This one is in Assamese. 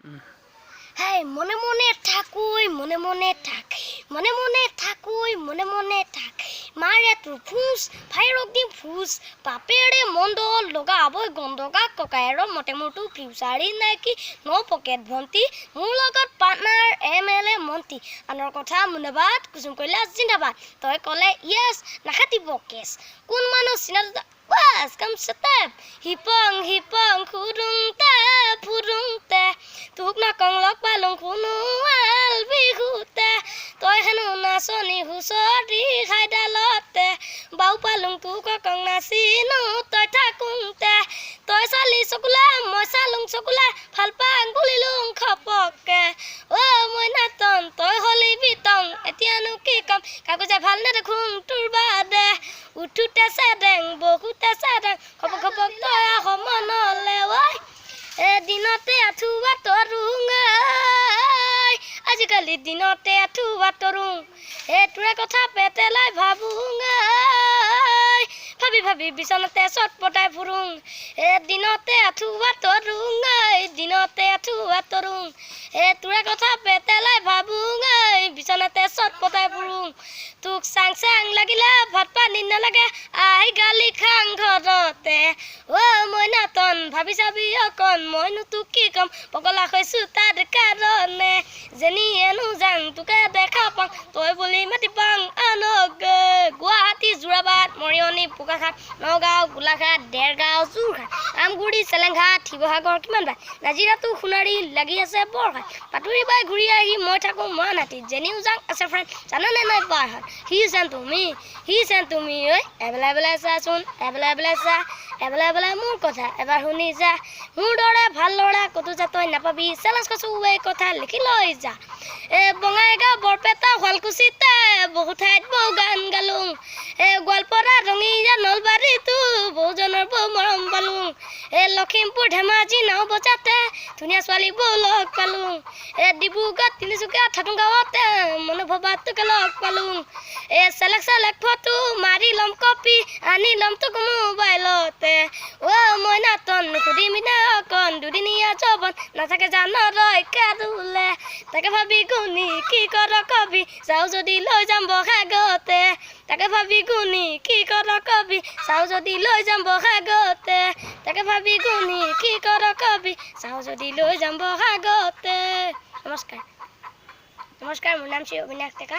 Hey, mone mone থাকুই মনে মনে থাক মনে মনে থাকুই মনে মনে থাক মারে তোর ফুস ভাইরক দিন ফুস পাপেরে মন্দ লগাবই গন্ধকা ককায়ের মতে মোটু ফিউচারি নাকি নো পকেট ভন্তি মোৰ লগত পাৰ্টনাৰ এমএলএ মন্তি আনৰ কথা মুনাবাদ কুসুম কইলা জিন্দাবাদ তই কলে ইয়েস নাখাতিব কেস কোন মানুহ চিনাত বাস কাম স্টেপ হিপং ফুৰুংতে তোক না কং লগ পালং কোনো আল বিহুতে তই হেনো নাচনি হুচৰি খাইডালতে বাউ পালং তোক কং নাচিনো তই থাকুংতে তই চালি চকুলা মই চালুং চকুলা ভাল পাং বুলিলুং খপকে অ মই নাতন তই হলি বিতং এতিয়ানো কি কম কাগজে ভাল নেদেখুং তোৰ বাদে উঠুতে চেদেং বহুতে চেদেং খপক খপক তই মনলে ঐ দিনতে আঠুৱা তৰুং আজিকালি দিনতে আঠুৱা তৰুং তোৰে কথা পেটেলাই ভাবুং ভাবি ভাবি বিচনাতে চটপটাই ফুৰুং দিনতে আঠুৱা তৰুং দিনতে আঠুৱা তৰুং তোৰে কথা পেটেলাই ভাবুং বিচনাতে চটপটাই ফুৰুং তোক চাং চাং লাগিলে ভাত পানী নালাগে আই গালি খাং ঘৰতে অ মই নাতন ভাবি চাবি অকণ মইনো তোক কি কম পগলা হৈছো তাৰ কাৰণে যেনি এনো যাং তোকে দেখা পাং তই বুলি মাতি পাং আনক গুৱাহাটী যোৰাবাট মৰিয়নি পোকাখাট নগাঁও গোলাঘাট দেৰগাঁও যোৰহাট আমগুৰি চেলেংঘাট শিৱসাগৰ কিমান বাই নাজিৰাটো সোণাৰী লাগি আছে বৰঘাট পাতুৰি বাই ঘূৰি আহি মই থাকোঁ মহানাটীত যেনিও যাং আছে ফ্ৰেণ্ড জানানে নাই বাহঁত হি চেন তুমি ঐ এবেলা এবেলাই চাচোন এবেলাই চা এবেলাই মোৰ কথা এবাৰ শুনি যা মোৰ দৰে ভাল ল'ৰা ক'তো যা তই নাপাবি চেলেঞ্জ কৈছোঁ এই কথা লিখি লৈ যা বঙাইগাঁও বৰপেটা শুৱালকুছিতে বহু ঠাইত বহু গান গালোং গোৱালপাৰা ৰঙিয়া নলবাৰীতো বহুজনৰ বহু মৰম পালোং লখিমপুৰ ধেমাজি নাও বজাতে ধুনীয়া ছোৱালী বহু লগ পালোং ডিব্ৰুগড় তিনিচুকীয়া থাটুংগাঁৱতে মনোভৱাত তোকে লগ পালোং চেলেক ফটো মাৰি ল'ম কপি আনি ল'ম তোক মোবাইলতে অ মই নাতন সুধিমি না অকণ দুদিনীয়া যৌৱন নাথাকে জান ৰৈকে ৰুলে তাকে ভাবি গুণি কি কৰ কবি যাওঁ যদি লৈ যাম বহাগতে তাকে ভাবি গুণি কি কৰ কবি চাওঁ যদি লৈ যাম বহাগতে তাকে ভাবি গুণি কি কৰ কবি চাওঁ যদি লৈ যাম বহাগতে নমস্কাৰ মোৰ নাম শ্ৰী অবিনাশ ডেকা